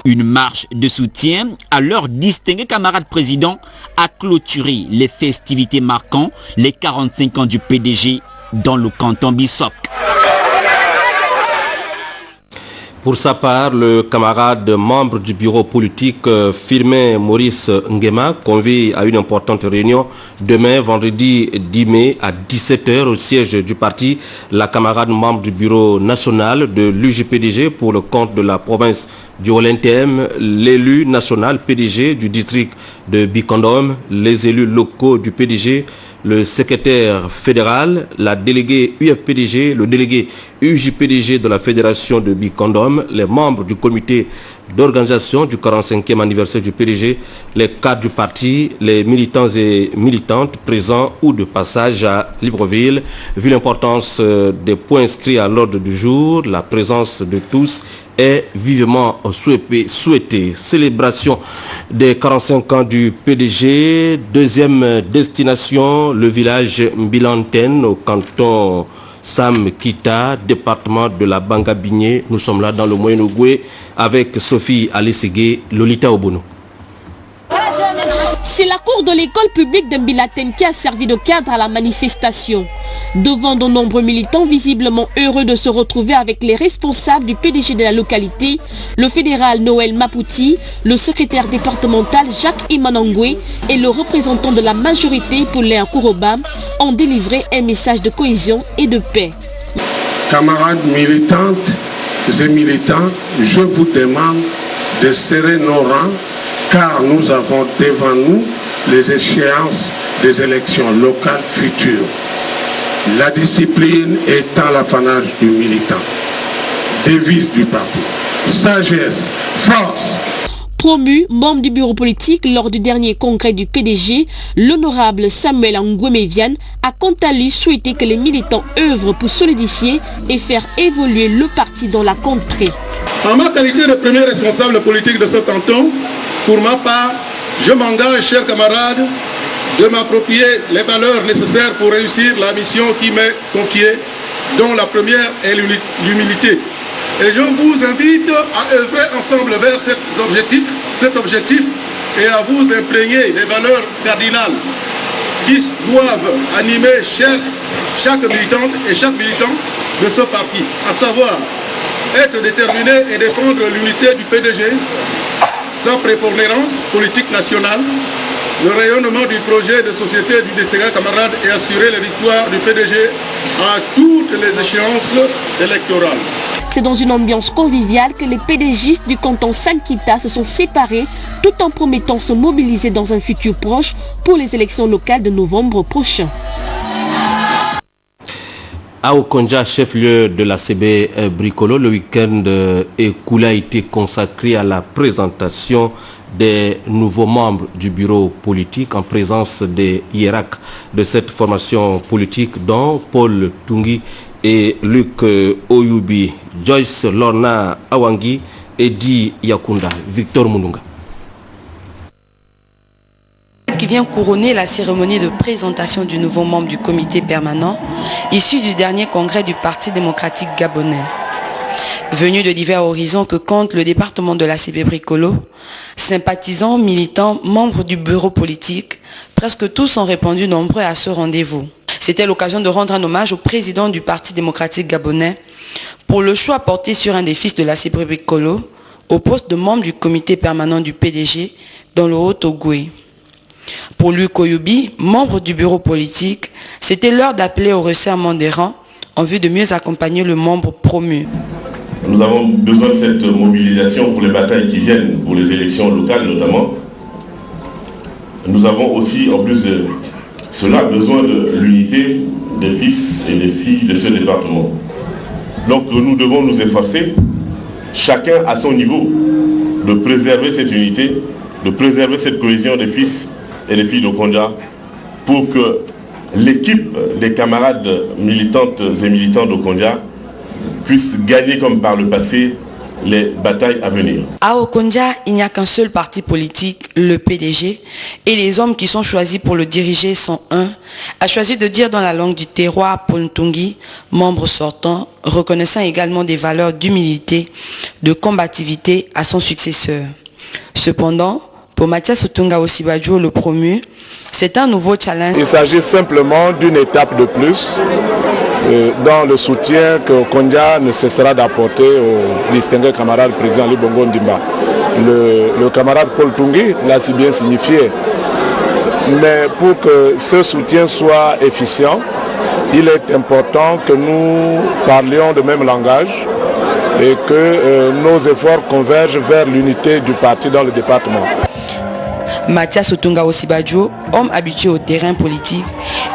Une marche de soutien à leur distingué camarade président a clôturé les festivités marquant les 45 ans du PDG dans le canton Bissok. Pour sa part, le camarade membre du bureau politique Firmin Maurice Nguema convie à une importante réunion demain, vendredi 10 mai à 17h au siège du parti. La camarade membre du bureau national de l'UJPDG pour le compte de la province du Haut-Lenthem, l'élu national PDG du district de Bikondom, les élus locaux du PDG, le secrétaire fédéral, la déléguée UFPDG, le délégué UJPDG de la fédération de Bikondom, les membres du comité d'organisation du 45e anniversaire du PDG, les cadres du parti, les militants et militantes présents ou de passage à Libreville. Vu l'importance des points inscrits à l'ordre du jour, la présence de tous est vivement souhaitée. Célébration des 45 ans du PDG, deuxième destination, le village Mbilanten au canton Sam Kita, département de la Banga-Bigné. Nous sommes là dans le Moyen-Ogooué avec Sophie Alessigué, Lolita Obono. C'est la cour de l'école publique de Mbilanten qui a servi de cadre à la manifestation. Devant de nombreux militants visiblement heureux de se retrouver avec les responsables du PDG de la localité, le fédéral Noël Mapouti, le secrétaire départemental Jacques Imanangwe et le représentant de la majorité Poulain Kourobam ont délivré un message de cohésion et de paix. Camarades militantes et militants, je vous demande de serrer nos rangs car nous avons devant nous les échéances des élections locales futures. La discipline étant l'apanage du militant. Devise du parti. Sagesse, force. Promu membre du bureau politique lors du dernier congrès du PDG, l'honorable Samuel Ngouemevian a quant à lui souhaité que les militants œuvrent pour solidifier et faire évoluer le parti dans la contrée. En ma qualité de premier responsable politique de ce canton, pour ma part, je m'engage, chers camarades, de m'approprier les valeurs nécessaires pour réussir la mission qui m'est confiée, dont la première est l'humilité. Et je vous invite à œuvrer ensemble vers cet objectif et à vous imprégner des valeurs cardinales qui doivent animer chaque militante et chaque militant de ce parti, à savoir être déterminé et défendre l'unité du PDG, sa prépondérance politique nationale, le rayonnement du projet de société du distingué camarade et assurer les victoires du PDG à toutes les échéances électorales. C'est dans une ambiance conviviale que les PDGistes du canton Sankita se sont séparés tout en promettant se mobiliser dans un futur proche pour les élections locales de novembre prochain. À Okonja, chef-lieu de la CB Bricolo, le week-end écoulé a été consacré à la présentation des nouveaux membres du bureau politique en présence des hiérarques de cette formation politique dont Paul Tungi et Luc Oyubi, Joyce Lorna Awangi, Edi Yakunda, Victor Moununga. Qui vient couronner la cérémonie de présentation du nouveau membre du comité permanent, issu du dernier congrès du Parti démocratique gabonais. Venus de divers horizons que compte le département de la CB Bricolo, sympathisants, militants, membres du bureau politique, presque tous ont répondu nombreux à ce rendez-vous. C'était l'occasion de rendre un hommage au président du Parti démocratique gabonais pour le choix porté sur un des fils de la CB Bricolo au poste de membre du comité permanent du PDG dans le Haut-Ogooué. Pour Luc Oyubi, membre du bureau politique, c'était l'heure d'appeler au resserrement des rangs en vue de mieux accompagner le membre promu. Nous avons besoin de cette mobilisation pour les batailles qui viennent, pour les élections locales notamment. Nous avons aussi, en plus de cela, besoin de l'unité des fils et des filles de ce département. Donc nous devons nous efforcer, chacun à son niveau, de préserver cette unité, de préserver cette cohésion des fils et les filles d'Okonja pour que l'équipe des camarades militantes et militants d'Okonja puisse gagner comme par le passé les batailles à venir. À Okonja, il n'y a qu'un seul parti politique, le PDG, et les hommes qui sont choisis pour le diriger sont a choisi de dire dans la langue du terroir Pontungi, membre sortant, reconnaissant également des valeurs d'humilité, de combativité à son successeur. Cependant, pour Mathias Otunga Osibadjo, le promu, c'est un nouveau challenge. Il s'agit simplement d'une étape de plus dans le soutien que Okonja ne cessera d'apporter au distingué camarade président Ali Bongo Ondimba. Le camarade Paul Tungi l'a si bien signifié. Mais pour que ce soutien soit efficient, il est important que nous parlions le même langage et que nos efforts convergent vers l'unité du parti dans le département. Mathias Otunga Osibadjo, homme habitué au terrain politique,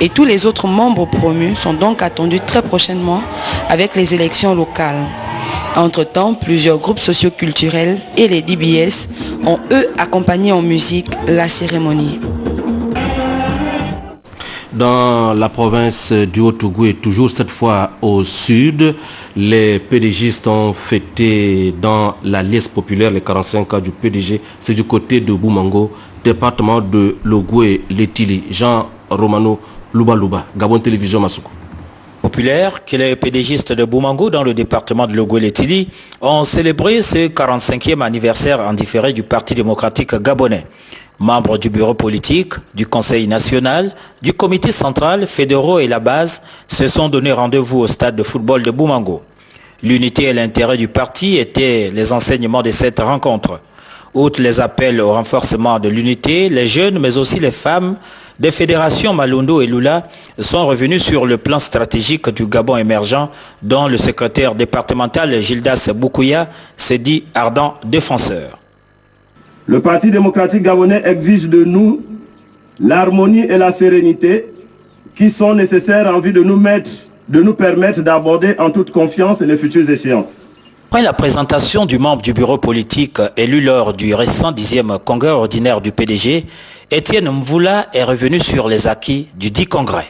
et tous les autres membres promus sont donc attendus très prochainement avec les élections locales. Entre-temps, plusieurs groupes socioculturels et les DBS ont eux accompagné en musique la cérémonie. Dans la province du Haut-Tougou et toujours cette fois au sud, les PDGistes ont fêté dans la liesse populaire les 45 ans du PDG. C'est du côté de Boumango, département de Logoué-Letili. Jean Romano Louba, Gabon Télévision Masuku. Populaire que les PDGistes de Boumango dans le département de Logoué-Letili ont célébré ce 45e anniversaire en différé du Parti démocratique gabonais. Membres du bureau politique, du Conseil national, du comité central, fédéraux et la base se sont donné rendez-vous au stade de football de Boumango. L'unité et l'intérêt du parti étaient les enseignements de cette rencontre. Outre les appels au renforcement de l'unité, les jeunes mais aussi les femmes des fédérations Malundo et Lula sont revenus sur le plan stratégique du Gabon émergent dont le secrétaire départemental Gildas Boukouya s'est dit ardent défenseur. Le Parti démocratique gabonais exige de nous l'harmonie et la sérénité qui sont nécessaires en vue de nous permettre d'aborder en toute confiance les futures échéances. Après la présentation du membre du bureau politique élu lors du récent 10e congrès ordinaire du PDG, Étienne Mvoula est revenu sur les acquis du 10 congrès.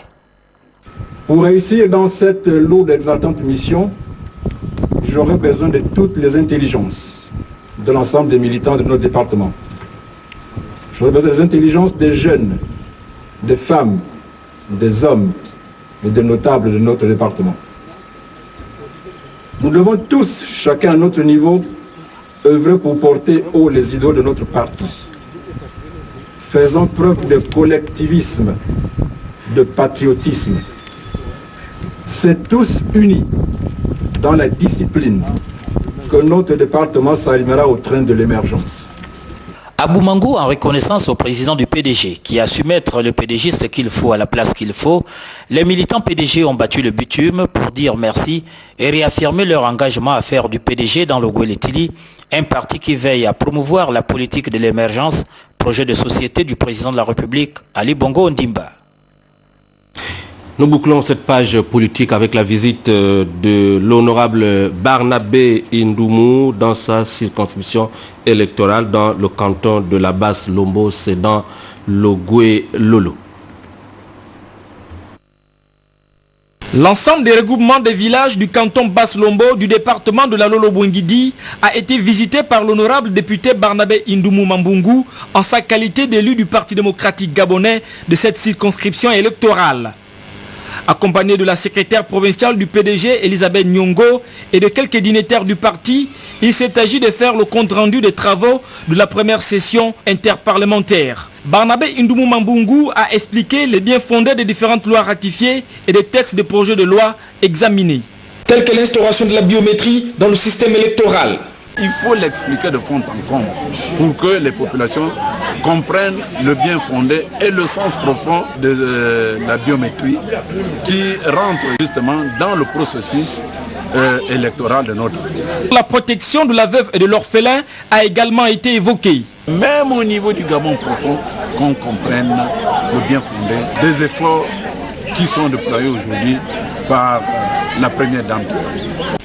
Pour réussir dans cette lourde et exaltante mission, j'aurai besoin de toutes les intelligences de l'ensemble des militants de notre département. J'aurais besoin des intelligences des jeunes, des femmes, des hommes et des notables de notre département. Nous devons tous, chacun à notre niveau, œuvrer pour porter haut les idéaux de notre parti. Faisons preuve de collectivisme, de patriotisme. C'est tous unis dans la discipline que notre département s'arrimera au train de l'émergence. À Boumango, en reconnaissance au président du PDG qui a su mettre le PDGiste qu'il faut à la place qu'il faut, les militants PDG ont battu le bitume pour dire merci et réaffirmer leur engagement à faire du PDG dans le Logoué-Letili un parti qui veille à promouvoir la politique de l'émergence, projet de société du président de la République, Ali Bongo Ondimba. Nous bouclons cette page politique avec la visite de l'honorable Barnabé Indoumou dans sa circonscription électorale dans le canton de la Basse-Lombo, c'est dans Logoué-Lolo. L'ensemble des regroupements des villages du canton Basse-Lombo du département de la Lolo-Bouingidi a été visité par l'honorable député Barnabé Indoumou Mambungu en sa qualité d'élu du Parti démocratique gabonais de cette circonscription électorale. Accompagné de la secrétaire provinciale du PDG, Elisabeth Nyongo, et de quelques dignitaires du parti, il s'est agi de faire le compte-rendu des travaux de la première session interparlementaire. Barnabé Indoumou Mambungu a expliqué les biens fondés des différentes lois ratifiées et des textes de projets de loi examinés. Tels que l'instauration de la biométrie dans le système électoral. Il faut l'expliquer de fond en comble pour que les populations comprennent le bien fondé et le sens profond de la biométrie qui rentre justement dans le processus électoral de notre pays. La protection de la veuve et de l'orphelin a également été évoquée. Même au niveau du Gabon profond, qu'on comprenne le bien fondé des efforts qui sont déployés aujourd'hui par la première dame.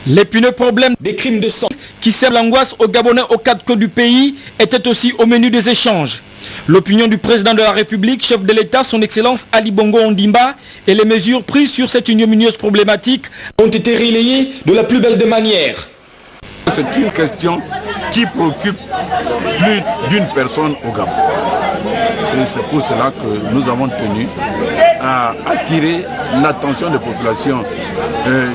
L'épineux problème des crimes de sang qui sème l'angoisse aux Gabonais aux quatre coins du pays était aussi au menu des échanges. L'opinion du président de la République, chef de l'État, son Excellence Ali Bongo Ondimba, et les mesures prises sur cette ignominieuse problématique ont été relayées de la plus belle des manières. C'est une question qui préoccupe plus d'une personne au Gabon. Et c'est pour cela que nous avons tenu à attirer l'attention des populations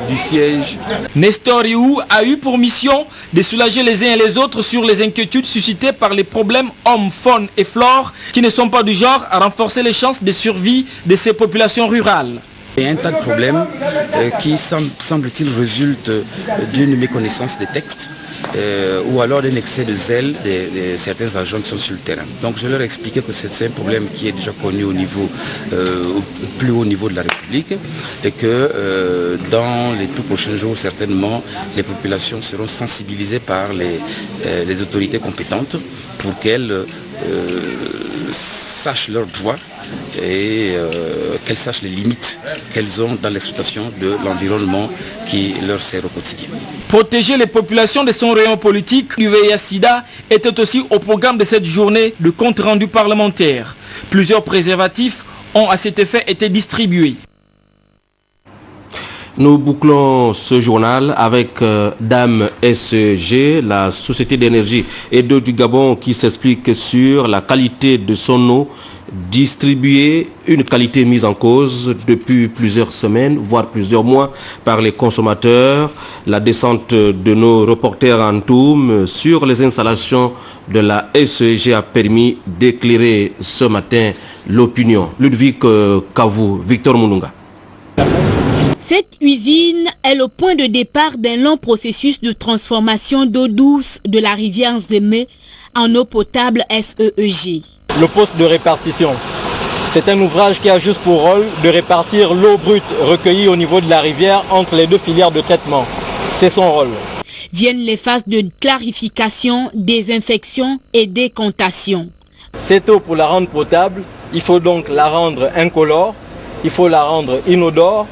du siège. Nestor Riou a eu pour mission de soulager les uns et les autres sur les inquiétudes suscitées par les problèmes hommes, faune et flore qui ne sont pas du genre à renforcer les chances de survie de ces populations rurales. Il y a un tas de problèmes qui, semble-t-il, résultent d'une méconnaissance des textes ou alors d'un excès de zèle de certains agents qui sont sur le terrain. Donc je leur ai expliqué que c'est un problème qui est déjà connu au niveau, au plus haut niveau de la République et que dans les tout prochains jours, certainement, les populations seront sensibilisées par les autorités compétentes pour qu'elles sachent leurs droits et qu'elles sachent les limites qu'elles ont dans l'exploitation de l'environnement qui leur sert au quotidien. Protéger les populations de son rayon politique, l'UVIA-Sida était aussi au programme de cette journée de compte rendu parlementaire. Plusieurs préservatifs ont à cet effet été distribués. Nous bouclons ce journal avec Dame SG, la Société d'énergie et d'eau du Gabon qui s'explique sur la qualité de son eau distribuée, une qualité mise en cause depuis plusieurs semaines, voire plusieurs mois par les consommateurs. La descente de nos reporters en Toum sur les installations de la SEG a permis d'éclairer ce matin l'opinion. Ludwig Kavou, Victor Moununga. Cette usine est le point de départ d'un long processus de transformation d'eau douce de la rivière Nzeme en eau potable SEEG. Le poste de répartition, c'est un ouvrage qui a juste pour rôle de répartir l'eau brute recueillie au niveau de la rivière entre les deux filières de traitement. C'est son rôle. Viennent les phases de clarification, désinfection et décantation. Cette eau, pour la rendre potable, il faut donc la rendre incolore, il faut la rendre inodore,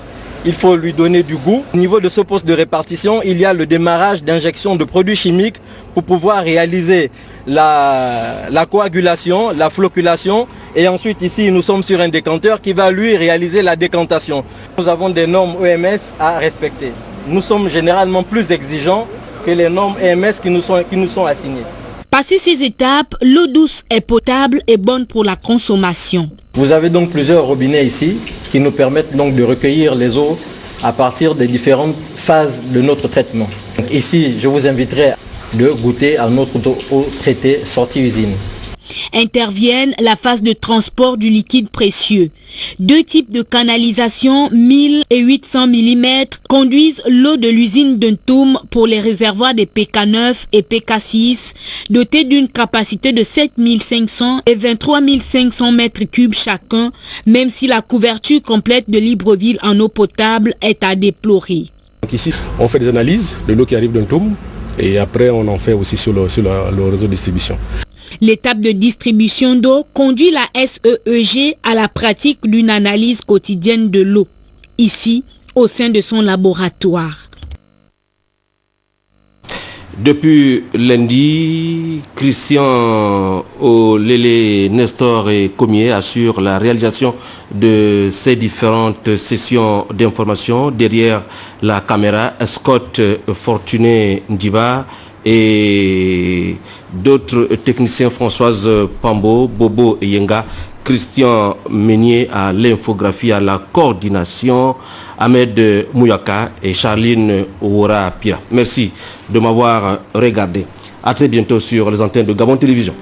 il faut lui donner du goût. Au niveau de ce poste de répartition, il y a le démarrage d'injection de produits chimiques pour pouvoir réaliser la coagulation, la floculation. Et ensuite ici, nous sommes sur un décanteur qui va lui réaliser la décantation. Nous avons des normes OMS à respecter. Nous sommes généralement plus exigeants que les normes OMS qui nous sont assignées. Passé ces étapes, l'eau douce est potable et bonne pour la consommation. Vous avez donc plusieurs robinets ici qui nous permettent donc de recueillir les eaux à partir des différentes phases de notre traitement. Donc ici, je vous inviterai de goûter à notre eau traitée sortie usine. Interviennent la phase de transport du liquide précieux. Deux types de canalisation 1000 et 800 mm conduisent l'eau de l'usine d'Untoum pour les réservoirs des PK9 et PK6 dotés d'une capacité de 7500 et 23 500 mètres cubes chacun, même si la couverture complète de Libreville en eau potable est à déplorer. Donc ici, on fait des analyses de l'eau qui arrive d'Untoum et après on en fait aussi sur le réseau de distribution. L'étape de distribution d'eau conduit la SEEG à la pratique d'une analyse quotidienne de l'eau, ici au sein de son laboratoire. Depuis lundi, Christian Olele, Nestor et Comier assurent la réalisation de ces différentes sessions d'information. Derrière la caméra, Scott Fortuné Ndiba et d'autres techniciens, Françoise Pambo, Bobo Yenga, Christian Meunier à l'infographie, à la coordination, Ahmed Mouyaka et Charline Ouora Pira. Merci de m'avoir regardé. À très bientôt sur les antennes de Gabon Télévision.